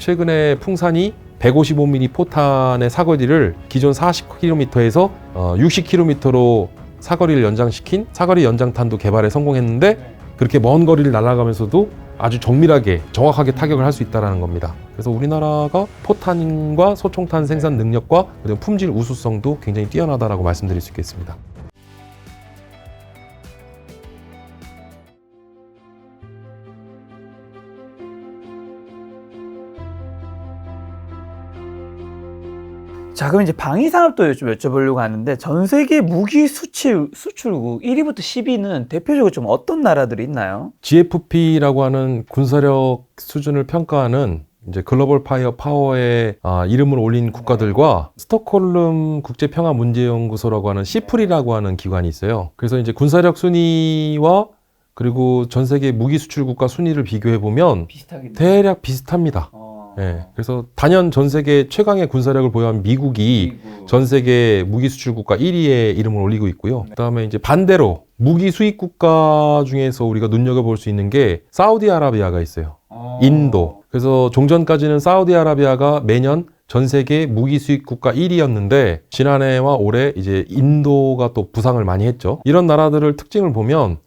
최근에 풍산이 155mm 포탄의 사거리를 기존 40km에서 60km로 사거리를 연장시킨 사거리 연장탄도 개발에 성공했는데, 그렇게 먼 거리를 날아가면서도 아주 정밀하게 정확하게 타격을 할 수 있다는 겁니다. 그래서 우리나라가 포탄과 소총탄 생산 능력과 그리고 품질 우수성도 굉장히 뛰어나다라고 말씀드릴 수 있겠습니다. 자, 그럼 이제 방위산업도 좀 여쭤보려고 하는데, 전 세계 무기 수출국 1위부터 10위는 대표적으로 좀 어떤 나라들이 있나요? GFP라고 하는 군사력 수준을 평가하는 이제 글로벌 파워의 이름을 올린 국가들과 스톡홀름 국제평화문제연구소라고 하는 시프리라고 하는 기관이 있어요. 그래서 이제 군사력 순위와 그리고 전 세계 무기 수출국가 순위를 비교해 보면 대략 비슷합니다. 네, 그래서 단연 전 세계 최강의 군사력을 보유한 미국이 전 세계 무기 수출 국가 1위에 이름을 올리고 있고요. 그다음에 이제 반대로 무기 수입 국가 중에서 우리가 눈여겨볼 수 있는 게 사우디아라비아가 있어요. 인도. 그래서 종전까지는 사우디아라비아가 매년 전 세계 무기 수입 국가 1위였는데 지난해와 올해 이제 인도가 또 부상을 많이 했죠. 이런 나라들을 특징을 보면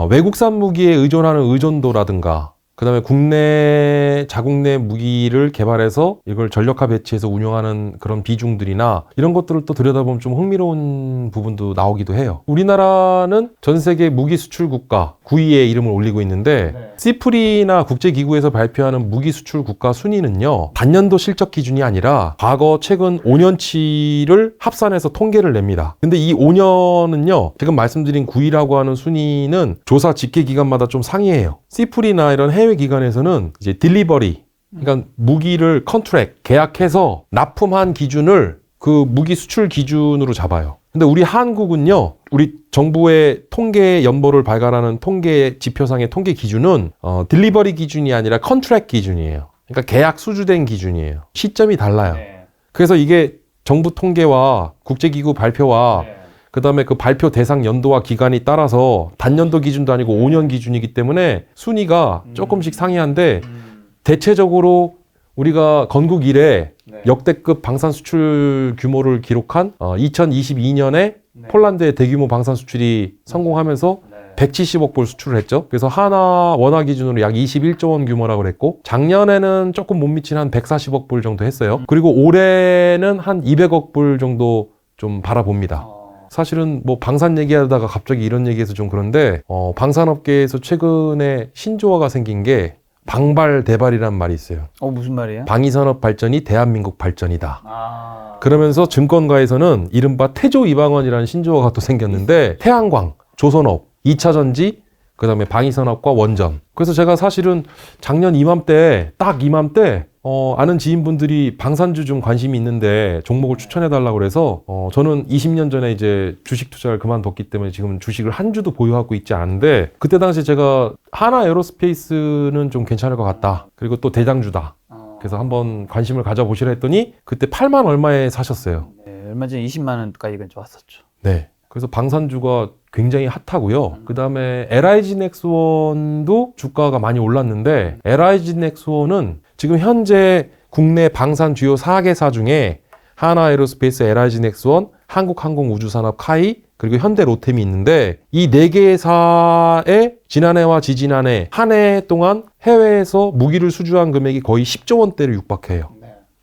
외국산 무기에 의존하는 의존도라든가, 그 다음에 국내 자국 내 무기를 개발해서 이걸 전력화 배치해서 운영하는 그런 비중들이나 이런 것들을 또 들여다보면 좀 흥미로운 부분도 나오기도 해요. 우리나라는 전 세계 무기 수출 국가 9위에 이름을 올리고 있는데 시프리나 국제기구에서 발표하는 무기 수출 국가 순위는요, 단년도 실적 기준이 아니라 과거 최근 5년치를 합산해서 통계를 냅니다. 근데 이 5년은요, 지금 말씀드린 9위라고 하는 순위는 조사 집계 기간마다 좀 상이해요. 시프리나 이런 해외 기관에서는 이제 딜리버리, 그러니까 무기를 컨트랙, 계약해서 납품한 기준을 그 무기 수출 기준으로 잡아요. 근데 우리 한국은요, 우리 정부의 통계 연보를 발간하는 통계 지표상의 통계 기준은 딜리버리 기준이 아니라 컨트랙 기준이에요. 그러니까 계약 수주된 기준이에요. 시점이 달라요. 그래서 이게 정부 통계와 국제기구 발표와 그 다음에 그 발표 대상 연도와 기간이 따라서 단년도 기준도 아니고 5년 기준이기 때문에 순위가 조금씩 상이한데, 대체적으로 우리가 건국 이래 역대급 방산 수출 규모를 기록한 2022년에 폴란드의 대규모 방산 수출이 성공하면서 170억 불 수출을 했죠. 그래서 하나 원화 기준으로 약 21조 원 규모라고 그랬고, 작년에는 조금 못 미친 한 140억 불 정도 했어요. 그리고 올해는 한 200억 불 정도 좀 바라봅니다. 사실은 뭐 방산 얘기하다가 갑자기 이런 얘기해서 좀 그런데, 방산업계에서 최근에 신조어가 생긴 게 방발대발이란 말이 있어요. 무슨 말이에요? 방위산업 발전이 대한민국 발전이다. 그러면서 증권가에서는 이른바 태조 이방원이라는 신조어가 또 생겼는데, 태양광, 조선업, 2차전지, 그 다음에 방위산업과 원전. 그래서 제가 사실은 작년 이맘때, 딱 이맘때 아는 지인분들이 방산주 좀 관심이 있는데 종목을 추천해달라고 그래서 저는 20년 전에 이제 주식 투자를 그만뒀기 때문에 지금 주식을 한 주도 보유하고 있지 않은데, 그때 당시 제가 하나 에어로스페이스는 좀 괜찮을 것 같다. 그리고 또 대장주다. 그래서 한번 관심을 가져보시라 했더니 그때 8만 얼마에 사셨어요. 네, 얼마 전에 20만 원까지 좋았었죠. 네. 그래서 방산주가 굉장히 핫하고요. 그 다음에 LIG 넥스원도 주가가 많이 올랐는데, LIG 넥스원은 지금 현재 국내 방산 주요 4개사 중에 하나 에어로스페이스, LIG 넥스원, 한국항공우주산업 카이, 그리고 현대 로템이 있는데, 이 4개사의 지난해와 지지난해 한 해 동안 해외에서 무기를 수주한 금액이 거의 10조 원대를 육박해요.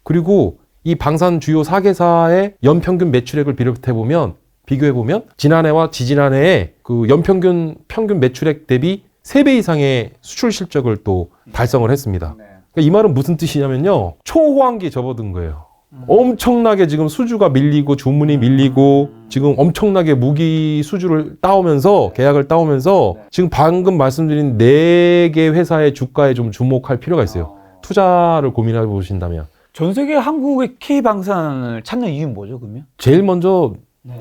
그리고 이 방산 주요 4개사의 연평균 매출액을 비교해보면 지난해와 지지난해에 그 연평균 매출액 대비 3배 이상의 수출 실적을 또 달성을 했습니다. 그러니까 이 말은 무슨 뜻이냐면요, 초호황기에 접어든 거예요. 엄청나게 지금 수주가 밀리고 주문이 밀리고 지금 엄청나게 무기 수주를 따오면서, 계약을 따오면서 지금 방금 말씀드린 4개 회사의 주가에 좀 주목할 필요가 있어요. 투자를 고민해 보신다면. 전 세계 한국의 K방산을 찾는 이유는 뭐죠, 그러면? 제일 먼저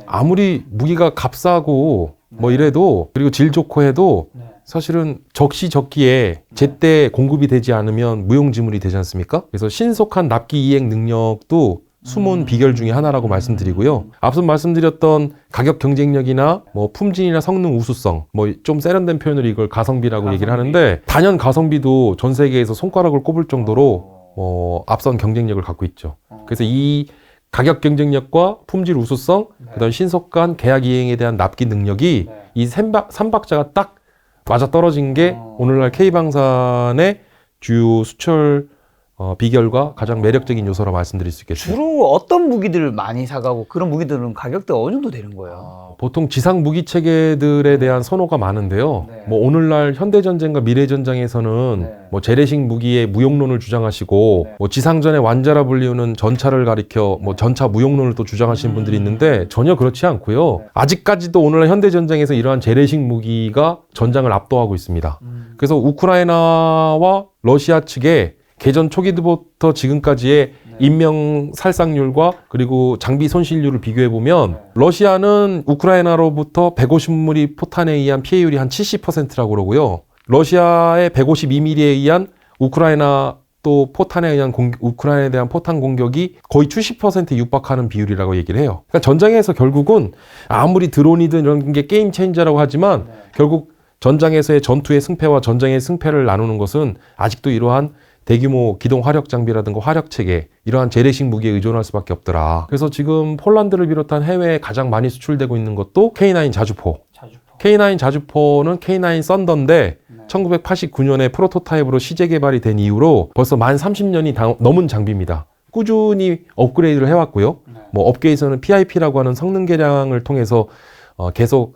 아무리 무기가 값싸고 뭐 이래도, 그리고 질 좋고 해도 사실은 적시적기에 제때 공급이 되지 않으면 무용지물이 되지 않습니까? 그래서 신속한 납기 이행 능력도 숨은 비결 중에 하나라고 말씀드리고요. 앞서 말씀드렸던 가격 경쟁력이나 뭐 품질이나 성능 우수성, 뭐 좀 세련된 표현으로 이걸 가성비라고 얘기를 하는데, 단연 가성비도 전 세계에서 손가락을 꼽을 정도로 앞선 경쟁력을 갖고 있죠. 그래서 이 가격 경쟁력과 품질 우수성, 그다음 신속한 계약 이행에 대한 납기 능력이 이 삼박자가 딱 맞아 떨어진 게 오늘날 K방산의 주요 수출 비결과 가장 매력적인 요소라 말씀드릴 수 있겠습니다. 주로 어떤 무기들을 많이 사가고 그런 무기들은 가격대가 어느 정도 되는 거예요? 보통 지상 무기 체계들에 대한 선호가 많은데요. 뭐 오늘날 현대전쟁과 미래전쟁에서는 뭐 재래식 무기의 무용론을 주장하시고 뭐 지상전의 완자라 불리우는 전차를 가리켜 뭐 전차 무용론을 또 주장하시는 분들이 있는데 전혀 그렇지 않고요. 아직까지도 오늘날 현대전쟁에서 이러한 재래식 무기가 전장을 압도하고 있습니다. 그래서 우크라이나와 러시아 측에 개전 초기부터 지금까지의 인명 살상률과 그리고 장비 손실률을 비교해보면 러시아는 우크라이나로부터 150mm 포탄에 의한 피해율이 한 70%라고 그러고요. 러시아의 152mm에 의한 우크라이나 또 포탄에 의한 우크라이나에 대한 포탄 공격이 거의 70% 육박하는 비율이라고 얘기를 해요. 그러니까 전장에서 결국은 아무리 드론이든 이런 게 게임 체인저라고 하지만 결국 전장에서의 전투의 승패와 전장의 승패를 나누는 것은 아직도 이러한 대규모 기동 화력 장비라든가 화력 체계 이러한 재래식 무기에 의존할 수밖에 없더라. 그래서 지금 폴란드를 비롯한 해외에 가장 많이 수출되고 있는 것도 K9 자주포. K9 자주포는 K9 썬더인데 1989년에 프로토타입으로 시제 개발이 된 이후로 벌써 만 30년이 넘은 장비입니다. 꾸준히 업그레이드를 해왔고요. 뭐 업계에서는 PIP라고 하는 성능 개량을 통해서 계속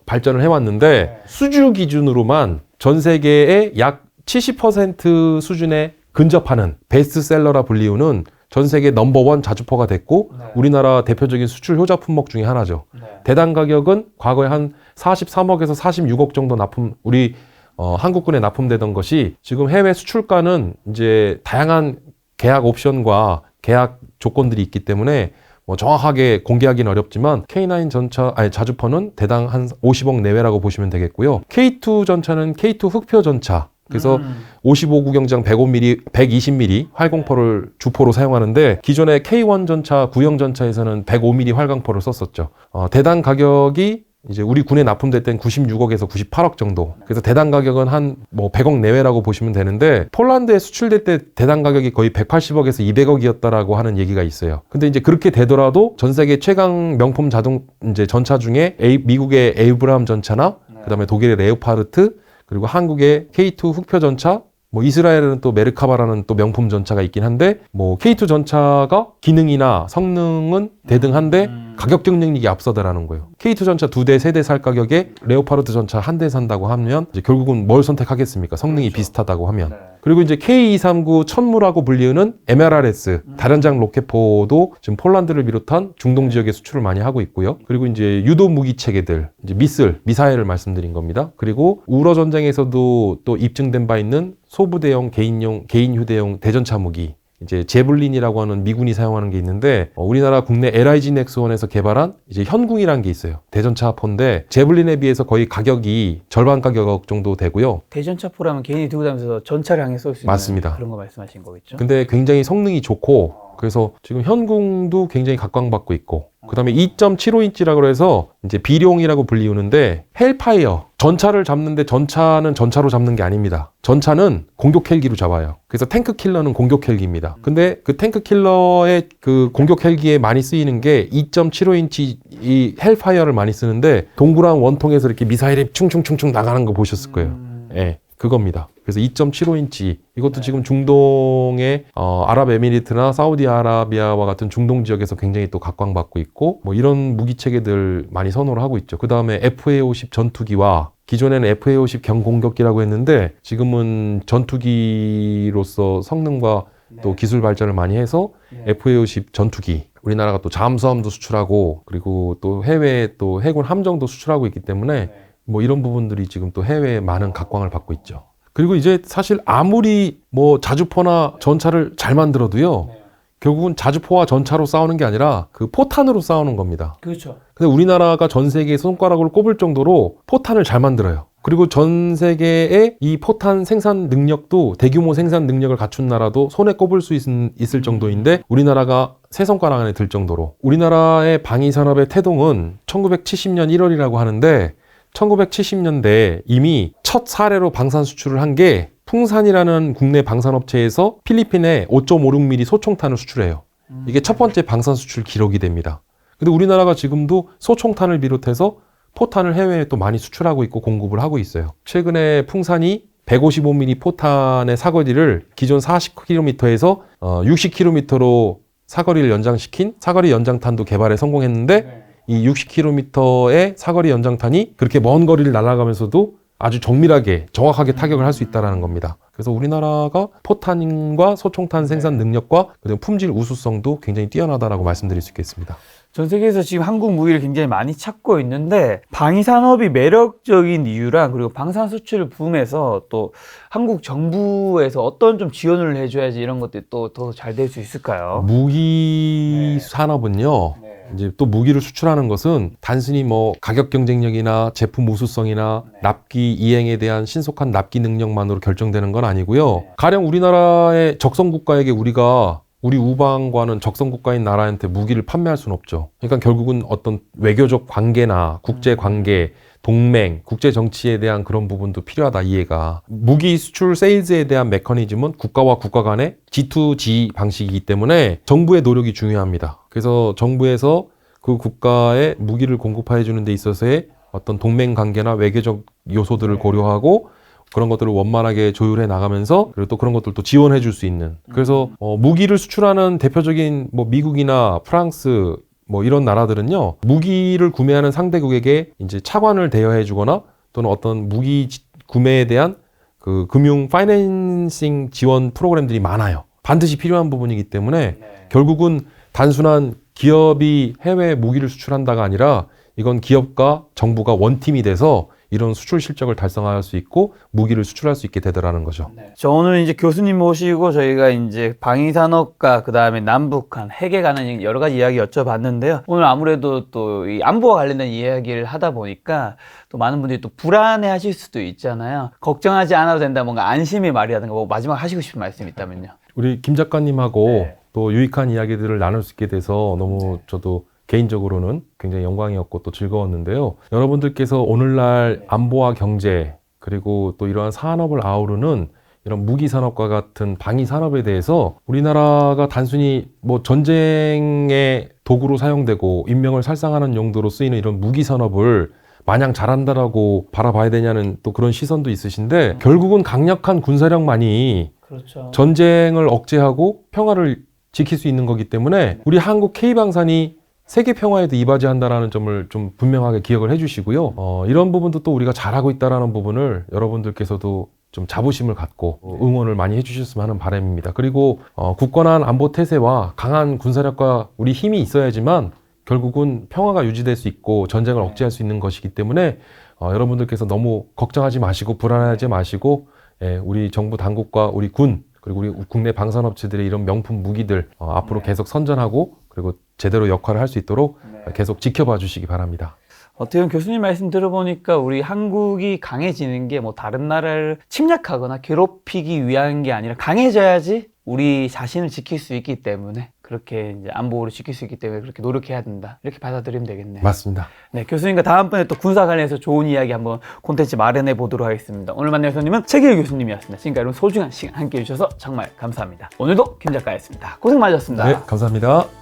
발전을 해왔는데 수주 기준으로만 전 세계에 약 70% 수준에 근접하는 베스트셀러라 불리우는 전 세계 넘버원 자주포가 됐고 우리나라 대표적인 수출 효자 품목 중에 하나죠. 대당 가격은 과거에 한 43억에서 46억 정도 우리 한국군에 납품되던 것이 지금 해외 수출가는 이제 다양한 계약 옵션과 계약 조건들이 있기 때문에 뭐 정확하게 공개하기는 어렵지만 K9 자주포는 대당 한 50억 내외라고 보시면 되겠고요. K2 전차는 K2 흑표 전차. 그래서 55구경장 105mm, 120mm 활공포를 주포로 사용하는데 기존의 K1 전차, 구형 전차에서는 105mm 활강포를 썼었죠. 대당 가격이 이제 우리 군에 납품될 땐 96억에서 98억 정도. 그래서 대당 가격은 한 뭐 100억 내외라고 보시면 되는데 폴란드에 수출될 때 대당 가격이 거의 180억에서 200억이었다라고 하는 얘기가 있어요. 근데 이제 그렇게 되더라도 전 세계 최강 명품 이제 전차 중에 미국의 에이브람 전차나 그다음에 독일의 레오파르트 그리고 한국의 K2 흑표 전차, 뭐 이스라엘은 또 메르카바라는 또 명품 전차가 있긴 한데 뭐 K2 전차가 기능이나 성능은 대등한데 가격 경쟁력이 앞서다라는 거예요. K2 전차 2대, 3대 살 가격에 레오파르트 전차 1대 산다고 하면 이제 결국은 뭘 선택하겠습니까? 성능이 비슷하다고 하면. 그리고 이제 K239 천무라고 불리우는 MLRS 다련장 로켓포도 지금 폴란드를 비롯한 중동 지역에 수출을 많이 하고 있고요. 그리고 이제 유도 무기 체계들, 이제 미사일을 말씀드린 겁니다. 그리고 우러 전쟁에서도 또 입증된 바 있는 소부대용, 개인 휴대용 대전차 무기. 이제 제블린이라고 하는 미군이 사용하는 게 있는데 우리나라 국내 LIG 넥스원에서 개발한 이제 현궁이라는 게 있어요. 대전차포인데 제블린에 비해서 거의 가격이 절반 가격 정도 되고요. 대전차포라면 개인이 들고 다니면서 전차를 향해 쏠 수 있는 맞습니다. 그런 거 말씀하신 거겠죠? 근데 굉장히 성능이 좋고 그래서 지금 현궁도 굉장히 각광받고 있고 그 다음에 2.75인치라고 해서 이제 비룡이라고 불리우는데 헬파이어 전차를 잡는데 전차는 전차로 잡는 게 아닙니다. 전차는 공격 헬기로 잡아요. 그래서 탱크 킬러는 공격 헬기입니다. 근데 그 탱크 킬러의 그 공격 헬기에 많이 쓰이는 게 2.75인치 이 헬파이어를 많이 쓰는데 동그란 원통에서 이렇게 미사일이 충충충충 나가는 거 보셨을 거예요. 예. 그겁니다. 그래서 2.75인치 이것도 지금 중동의 아랍에미리트나 사우디아라비아와 같은 중동 지역에서 굉장히 또 각광받고 있고 뭐 이런 무기 체계들 많이 선호를 하고 있죠. 그 다음에 FA-50 전투기와 기존에는 FA-50 경공격기라고 했는데 지금은 전투기로서 성능과 또 기술 발전을 많이 해서 FA-50 전투기 우리나라가 또 잠수함도 수출하고 그리고 또 해외에 또 해군 함정도 수출하고 있기 때문에 뭐 이런 부분들이 지금 또 해외에 많은 각광을 받고 있죠. 그리고 이제 사실 아무리 뭐 자주포나 전차를 잘 만들어도요. 결국은 자주포와 전차로 싸우는 게 아니라 그 포탄으로 싸우는 겁니다. 그렇죠. 근데 우리나라가 전 세계에 손가락으로 꼽을 정도로 포탄을 잘 만들어요. 그리고 전 세계의 이 포탄 생산 능력도 대규모 생산 능력을 갖춘 나라도 손에 꼽을 수 있을 정도인데 우리나라가 세 손가락 안에 들 정도로 우리나라의 방위산업의 태동은 1970년 1월이라고 하는데 1970년대에 이미 첫 사례로 방산 수출을 한 게 풍산이라는 국내 방산업체에서 필리핀에 5.56mm 소총탄을 수출해요. 이게 첫 번째 방산 수출 기록이 됩니다. 근데 우리나라가 지금도 소총탄을 비롯해서 포탄을 해외에 또 많이 수출하고 있고 공급을 하고 있어요. 최근에 풍산이 155mm 포탄의 사거리를 기존 40km에서 60km로 사거리를 연장시킨 사거리 연장탄도 개발에 성공했는데 이 60km의 사거리 연장탄이 그렇게 먼 거리를 날아가면서도 아주 정밀하게 정확하게 타격을 할 수 있다는 겁니다. 그래서 우리나라가 포탄과 소총탄 생산 능력과 그다음에 품질 우수성도 굉장히 뛰어나다라고 말씀드릴 수 있겠습니다. 전 세계에서 지금 한국 무기를 굉장히 많이 찾고 있는데 방위산업이 매력적인 이유랑 그리고 방산 수출을 붐해서 또 한국 정부에서 어떤 좀 지원을 해줘야지 이런 것들이 또 더 잘 될 수 있을까요? 무기 산업은요. 이제 또 무기를 수출하는 것은 단순히 뭐 가격 경쟁력이나 제품 우수성이나 납기 이행에 대한 신속한 납기 능력만으로 결정되는 건 아니고요. 가령 우리나라의 적성 국가에게 우리 우방과는 적성 국가인 나라한테 무기를 판매할 수는 없죠. 그러니까 결국은 어떤 외교적 관계나 국제 관계, 동맹, 국제 정치에 대한 그런 부분도 필요하다, 이해가. 무기 수출 세일즈에 대한 메커니즘은 국가와 국가 간의 G2G 방식이기 때문에 정부의 노력이 중요합니다. 그래서 정부에서 그 국가에 무기를 공급해 주는 데 있어서의 어떤 동맹 관계나 외교적 요소들을 고려하고 그런 것들을 원만하게 조율해 나가면서 그리고 또 그런 것들도 지원해 줄 수 있는. 그래서 무기를 수출하는 대표적인 뭐 미국이나 프랑스 뭐 이런 나라들은요, 무기를 구매하는 상대국에게 이제 차관을 대여해 주거나 또는 어떤 무기 구매에 대한 그 금융 파이낸싱 지원 프로그램들이 많아요. 반드시 필요한 부분이기 때문에 결국은 단순한 기업이 해외에 무기를 수출한다가 아니라 이건 기업과 정부가 원팀이 돼서 이런 수출 실적을 달성할 수 있고 무기를 수출할 수 있게 되더라는 거죠. 저 오늘 이제 교수님 모시고 저희가 이제 방위산업과 그 다음에 남북한 핵에 관한 여러 가지 이야기 여쭤봤는데요. 오늘 아무래도 또 이 안보와 관련된 이야기를 하다 보니까 또 많은 분들이 또 불안해 하실 수도 있잖아요. 걱정하지 않아도 된다, 뭔가 안심의 말이라든가 뭐 마지막 하시고 싶은 말씀 있다면요. 우리 김 작가님하고 또 유익한 이야기들을 나눌 수 있게 돼서 너무 저도 개인적으로는 굉장히 영광이었고 또 즐거웠는데요. 여러분들께서 오늘날 안보와 경제 그리고 또 이러한 산업을 아우르는 이런 무기 산업과 같은 방위 산업에 대해서 우리나라가 단순히 뭐 전쟁의 도구로 사용되고 인명을 살상하는 용도로 쓰이는 이런 무기 산업을 마냥 잘한다라고 바라봐야 되냐는 또 그런 시선도 있으신데 결국은 강력한 군사력만이 그렇죠. 전쟁을 억제하고 평화를 지킬 수 있는 거기 때문에 우리 한국 K방산이 세계 평화에도 이바지한다라는 점을 좀 분명하게 기억을 해주시고요. 이런 부분도 또 우리가 잘하고 있다라는 부분을 여러분들께서도 좀 자부심을 갖고 응원을 많이 해주셨으면 하는 바람입니다. 그리고 굳건한 안보 태세와 강한 군사력과 우리 힘이 있어야지만 결국은 평화가 유지될 수 있고 전쟁을 억제할 수 있는 것이기 때문에 여러분들께서 너무 걱정하지 마시고 불안하지 마시고 우리 정부 당국과 우리 군 그리고 우리 국내 방산업체들의 이런 명품 무기들 앞으로 계속 선전하고 그리고 제대로 역할을 할 수 있도록 계속 지켜봐 주시기 바랍니다. 어떻게 보면 교수님 말씀 들어보니까 우리 한국이 강해지는 게 뭐 다른 나라를 침략하거나 괴롭히기 위한 게 아니라 강해져야지 우리 자신을 지킬 수 있기 때문에 그렇게 이제 안보를 지킬 수 있기 때문에 그렇게 노력해야 된다. 이렇게 받아들이면 되겠네요. 맞습니다. 네, 교수님과 다음번에 또 군사 관련해서 좋은 이야기 한번 콘텐츠 마련해 보도록 하겠습니다. 오늘 만난 교수님은 최기일 교수님이었습니다. 지금까지 여러분 소중한 시간 함께 해주셔서 정말 감사합니다. 오늘도 김 작가였습니다. 고생 많으셨습니다. 네, 감사합니다.